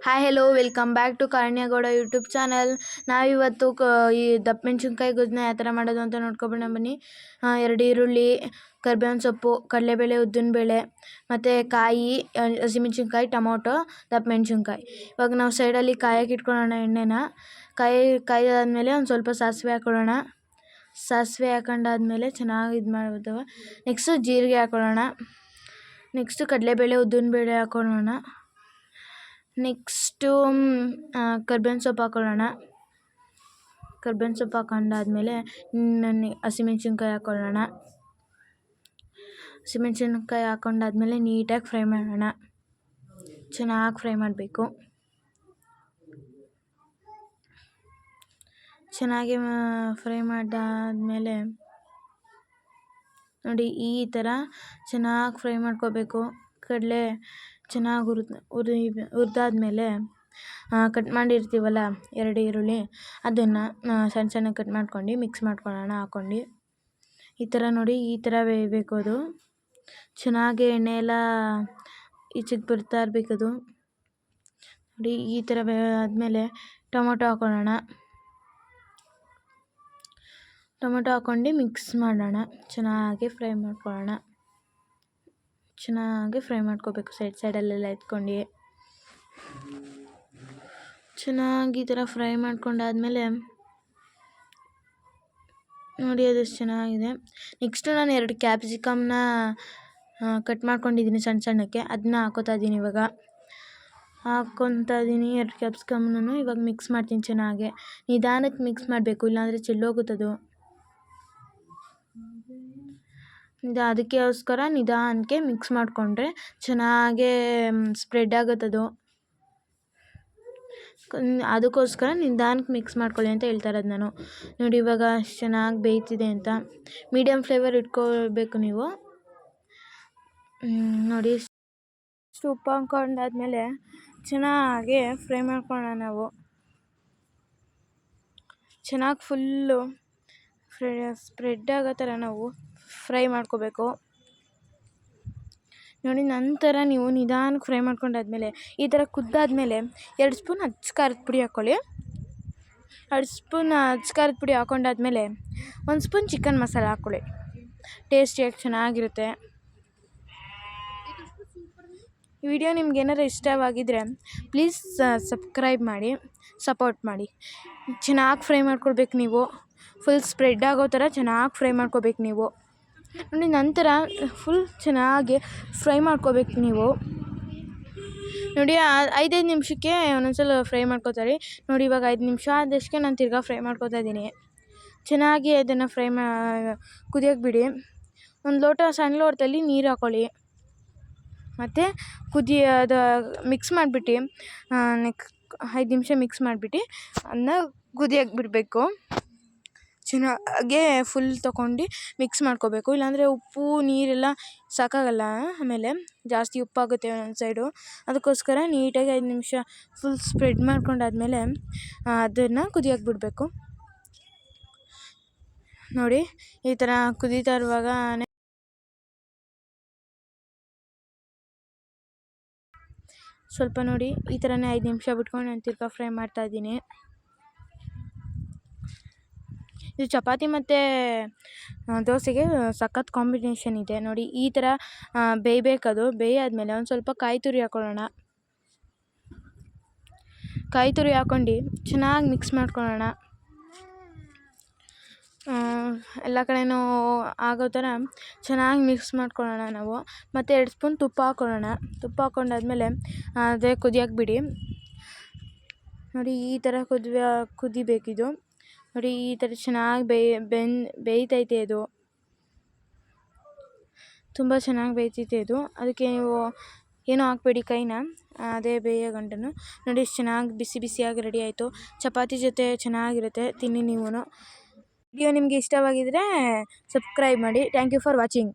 Hi hello welcome back to ಕಾರಣ್ಯಗೌಡ YouTube channel. ನಾವಿವತ್ತು ಈ ದಪ್ಪ ಮೆಣಸಿನ್ಕಾಯಿ ಗೊಜ್ಜನ್ನ ಯಾವ ಥರ ಮಾಡೋದು ಅಂತ ನೋಡ್ಕೊಬೋಣ ಬನ್ನಿ. 2 ಈರುಳ್ಳಿ, ಕರ್ಬೇವಿನ ಸೊಪ್ಪು, ಕಡಲೆಬೇಳೆ, ಉದ್ದಿನಬೇಳೆ ಮತ್ತು ಕಾಯಿ, ಹಸಿಮೆಣ್ಸಿನ್ಕಾಯಿ, ಟೊಮೊಟೊ, ದಪ್ಪ ಮೆಣಸಿನ್ಕಾಯಿ. ಇವಾಗ ನಾವು ಸೈಡಲ್ಲಿ ಕಾಯಕ್ಕೆ ಇಟ್ಕೊಳ್ಳೋಣ ಎಣ್ಣೆನ. ಕಾಯ್ದಾದ್ಮೇಲೆ ಒಂದು ಸ್ವಲ್ಪ ಸಾಸಿವೆ ಹಾಕ್ಕೊಳ್ಳೋಣ. ಸಾಸಿವೆ ಹಾಕೊಂಡಾದ್ಮೇಲೆ ಚೆನ್ನಾಗಿ ಇದು ಮಾಡ್ಬೋದು. ನೆಕ್ಸ್ಟು ಜೀರಿಗೆ ಹಾಕ್ಕೊಳ್ಳೋಣ. ನೆಕ್ಸ್ಟು ಕಡಲೆಬೇಳೆ, ಉದ್ದಿನಬೇಳೆ ಹಾಕ್ಕೊಳ್ಳೋಣ. ನೆಕ್ಸ್ಟು ಕರ್ಬೇವಿನ ಸೊಪ್ಪು ಹಾಕ್ಕೊಳ್ಳೋಣ. ಕರ್ಬೇವಿನ ಸೊಪ್ಪು ಹಾಕೊಂಡಾದ್ಮೇಲೆ ಹಸಿಮೆಣ್ಸಿನ್ಕಾಯಿ ಹಾಕ್ಕೊಳ್ಳೋಣ. ಹಸಿಮೆಣ್ಸಿನ್ಕಾಯಿ ಹಾಕೊಂಡಾದ್ಮೇಲೆ ನೀಟಾಗಿ ಫ್ರೈ ಮಾಡೋಣ. ಚೆನ್ನಾಗಿ ಫ್ರೈ ಮಾಡಬೇಕು. ಚೆನ್ನಾಗಿ ಫ್ರೈ ಮಾಡಾದ್ಮೇಲೆ ನೋಡಿ ಈ ಥರ ಚೆನ್ನಾಗಿ ಫ್ರೈ ಮಾಡ್ಕೋಬೇಕು. ಕಡಲೆ ಚೆನ್ನಾಗಿ ಹುರಿದಾದ್ಮೇಲೆ ಕಟ್ ಮಾಡಿರ್ತೀವಲ್ಲ 2 ಈರುಳ್ಳಿ, ಅದನ್ನು ಸಣ್ಣ ಸಣ್ಣ ಕಟ್ ಮಾಡ್ಕೊಂಡು ಮಿಕ್ಸ್ ಮಾಡ್ಕೊಳ್ಳೋಣ ಹಾಕ್ಕೊಂಡು. ಈ ಥರ ನೋಡಿ ಈ ಥರ ಬೇಯಬೇಕು. ಅದು ಚೆನ್ನಾಗಿ ಎಣ್ಣೆ ಎಲ್ಲ ಈಚೆಗೆ ಬರ್ತಾ ಇರಬೇಕದು. ನೋಡಿ ಈ ಥರ ಆದಮೇಲೆ ಟೊಮೊಟೊ ಹಾಕ್ಕೊಳ್ಳೋಣ. ಟೊಮೊಟೊ ಹಾಕ್ಕೊಂಡು ಮಿಕ್ಸ್ ಮಾಡೋಣ. ಚೆನ್ನಾಗಿ ಫ್ರೈ ಮಾಡ್ಕೊಳ್ಳೋಣ. ಚೆನ್ನಾಗಿ ಫ್ರೈ ಮಾಡ್ಕೋಬೇಕು ಸೈಡಲ್ಲೆಲ್ಲ ಎತ್ಕೊಂಡು. ಚೆನ್ನಾಗಿ ಈ ಥರ ಫ್ರೈ ಮಾಡ್ಕೊಂಡಾದ್ಮೇಲೆ ನೋಡಿ ಅದಷ್ಟು ಚೆನ್ನಾಗಿದೆ. ನೆಕ್ಸ್ಟು ನಾನು 2 ಕ್ಯಾಪ್ಸಿಕಮ್ನ ಕಟ್ ಮಾಡ್ಕೊಂಡಿದ್ದೀನಿ ಸಣ್ಣ ಸಣ್ಣಕ್ಕೆ. ಅದನ್ನ ಹಾಕೋತಾ ಇದ್ದೀನಿ ಇವಾಗ. ಹಾಕ್ಕೊತಾ ಇದ್ದೀನಿ 2 ಕ್ಯಾಪ್ಸಿಕಮ್ನೂ. ಇವಾಗ ಮಿಕ್ಸ್ ಮಾಡ್ತೀನಿ ಚೆನ್ನಾಗಿ. ನಿಧಾನಕ್ಕೆ ಮಿಕ್ಸ್ ಮಾಡಬೇಕು, ಇಲ್ಲಾಂದರೆ ಚೆಲ್ಲೋಗುತ್ತದು. ಅದಕ್ಕೋಸ್ಕರ ನಿಧಾನಕ್ಕೆ ಮಿಕ್ಸ್ ಮಾಡಿಕೊಂಡ್ರೆ ಚೆನ್ನಾಗೇ ಸ್ಪ್ರೆಡ್ ಆಗುತ್ತದು. ಅದಕ್ಕೋಸ್ಕರ ನಿಧಾನಕ್ಕೆ ಮಿಕ್ಸ್ ಮಾಡ್ಕೊಳ್ಳಿ ಅಂತ ಹೇಳ್ತಾ ಇರೋದು ನಾನು. ನೋಡಿ ಇವಾಗ ಚೆನ್ನಾಗಿ ಬೇಯ್ತಿದೆ ಅಂತ. ಮೀಡಿಯಮ್ ಫ್ಲೇವರ್ ಇಟ್ಕೋಬೇಕು ನೀವು. ನೋಡಿ ಉಪ್ಪು ಹಾಕ್ಕೊಂಡಾದ್ಮೇಲೆ ಚೆನ್ನಾಗಿ ಫ್ರೈ ಮಾಡ್ಕೊಳ್ಳೋಣ ನಾವು. ಚೆನ್ನಾಗಿ ಫುಲ್ಲು ಸ್ಪ್ರೆಡ್ ಆಗೋ ಥರ ನಾವು ಫ್ರೈ ಮಾಡ್ಕೋಬೇಕು. ನೋಡಿ ನಂತರ ನೀವು ನಿಧಾನಕ್ಕೆ ಫ್ರೈ ಮಾಡ್ಕೊಂಡಾದ್ಮೇಲೆ ಈ ಥರ ಕುದ್ದಾದ್ಮೇಲೆ 2 ಸ್ಪೂನ್ ಅಚ್ಚ ಖಾರದ ಪುಡಿ ಹಾಕ್ಕೊಳ್ಳಿ. 2 ಸ್ಪೂನ್ ಅಚ್ಚ ಖಾರದ ಪುಡಿ ಹಾಕ್ಕೊಂಡಾದ್ಮೇಲೆ 1 ಸ್ಪೂನ್ ಚಿಕನ್ ಮಸಾಲ ಹಾಕ್ಕೊಳ್ಳಿ. ಟೇಸ್ಟಿಯಾಗಿ ಚೆನ್ನಾಗಿರುತ್ತೆ. ಈ ವಿಡಿಯೋ ನಿಮ್ಗೆ ಏನಾರು ಇಷ್ಟವಾಗಿದ್ದರೆ ಪ್ಲೀಸ್ ಸಬ್ಸ್ಕ್ರೈಬ್ ಮಾಡಿ, ಸಪೋರ್ಟ್ ಮಾಡಿ. ಚೆನ್ನಾಗಿ ಫ್ರೈ ಮಾಡ್ಕೊಳ್ಬೇಕು ನೀವು. ಫುಲ್ ಸ್ಪ್ರೆಡ್ ಆಗೋ ಥರ ಚೆನ್ನಾಗಿ ಫ್ರೈ ಮಾಡ್ಕೋಬೇಕು ನೀವು. ನೋಡಿ ನಂತರ ಫುಲ್ ಚೆನ್ನಾಗಿ ಫ್ರೈ ಮಾಡ್ಕೋಬೇಕು ನೀವು. ನೋಡಿ 5 ನಿಮಿಷಕ್ಕೆ ಒಂದೊಂದ್ಸಲ ಫ್ರೈ ಮಾಡ್ಕೋತಾರೆ. ನೋಡಿ ಇವಾಗ 5 ನಿಮಿಷ ಆದಷ್ಟಕ್ಕೆ ನಾನು ತಿರ್ಗಾ ಫ್ರೈ ಮಾಡ್ಕೋತಾ ಇದ್ದೀನಿ. ಚೆನ್ನಾಗಿ ಅದನ್ನು ಕುದಿಯೋಕ್ಕೆ ಬಿಡಿ. ಒಂದು ಸಣ್ಣ ಲೋಟದಲ್ಲಿ ನೀರು ಹಾಕ್ಕೊಳ್ಳಿ. ಮತ್ತು ಅದು ಮಿಕ್ಸ್ ಮಾಡಿಬಿಟ್ಟು 5 ನಿಮಿಷ ಮಿಕ್ಸ್ ಮಾಡಿಬಿಟ್ಟು ಅದನ್ನ ಕುದಿಯೋಕ್ಕೆ ಬಿಡಬೇಕು. ಚೆನ್ನಾಗೆ ಫುಲ್ ತೊಗೊಂಡು ಮಿಕ್ಸ್ ಮಾಡ್ಕೋಬೇಕು. ಇಲ್ಲಾಂದರೆ ಉಪ್ಪು ನೀರೆಲ್ಲ ಸಾಕಾಗಲ್ಲ, ಆಮೇಲೆ ಜಾಸ್ತಿ ಉಪ್ಪಾಗುತ್ತೆ ಒಂದೊಂದು ಸೈಡು. ಅದಕ್ಕೋಸ್ಕರ ನೀಟಾಗಿ 5 ನಿಮಿಷ ಫುಲ್ ಸ್ಪ್ರೆಡ್ ಮಾಡ್ಕೊಂಡಾದ್ಮೇಲೆ ಅದನ್ನು ಕುದಿಯೋಕ್ಕೆ ಬಿಡಬೇಕು. ನೋಡಿ ಈ ಥರ ಕುದೀತಾ ಇರುವಾಗ ಸ್ವಲ್ಪ ನೋಡಿ ಈ ಥರನೇ 5 ನಿಮಿಷ ಬಿಟ್ಕೊಂಡು ನಾನು ತಿರ್ಗಾ ಫ್ರೈ ಮಾಡ್ತಾಯಿದ್ದೀನಿ. ಇದು ಚಪಾತಿ ಮತ್ತು ದೋಸೆಗೆ ಸಖತ್ ಕಾಂಬಿನೇಷನ್ ಇದೆ. ನೋಡಿ ಈ ಥರ ಬೇಯಬೇಕದು. ಬೇಯಾದ್ಮೇಲೆ ಒಂದು ಸ್ವಲ್ಪ ಕಾಯಿ ತುರಿ ಹಾಕ್ಕೊಳ್ಳೋಣ. ಕಾಯಿ ತುರಿ ಹಾಕ್ಕೊಂಡು ಚೆನ್ನಾಗಿ ಮಿಕ್ಸ್ ಮಾಡ್ಕೊಳ್ಳೋಣ. ಎಲ್ಲ ಕಡೆಯೂ ಆಗೋ ಥರ ಚೆನ್ನಾಗಿ ಮಿಕ್ಸ್ ಮಾಡ್ಕೊಳ್ಳೋಣ ನಾವು. ಮತ್ತು 2 ಸ್ಪೂನ್ ತುಪ್ಪ ಹಾಕ್ಕೊಳ್ಳೋಣ. ತುಪ್ಪ ಹಾಕ್ಕೊಂಡಾದ್ಮೇಲೆ ಅದೇ ಕುದಿಯೋಕ್ಕೆ ಬಿಡಿ. ನೋಡಿ ಈ ಥರ ಕುದಿಬೇಕಿದು. ನೋಡಿ ಈ ಥರ ಚೆನ್ನಾಗಿ ಬೇಯ್ತೈತೆ ಇದು. ತುಂಬ ಚೆನ್ನಾಗಿ ಬೇಯ್ತೈತೆ ಇದು. ಅದಕ್ಕೆ ನೀವು ಏನೂ ಹಾಕ್ಬೇಡಿ ಕೈನ, ಅದೇ ಬೇಯೋ ಗಂಟನು. ನೋಡಿ ಎಷ್ಟು ಚೆನ್ನಾಗಿ ಬಿಸಿ ಬಿಸಿಯಾಗಿ ರೆಡಿ ಆಯಿತು. ಚಪಾತಿ ಜೊತೆ ಚೆನ್ನಾಗಿರುತ್ತೆ, ತಿನ್ನಿ ನೀವು. ವಿಡಿಯೋ ನಿಮಗೆ ಇಷ್ಟವಾಗಿದ್ದರೆ ಸಬ್ಸ್ಕ್ರೈಬ್ ಮಾಡಿ. Thank you for watching.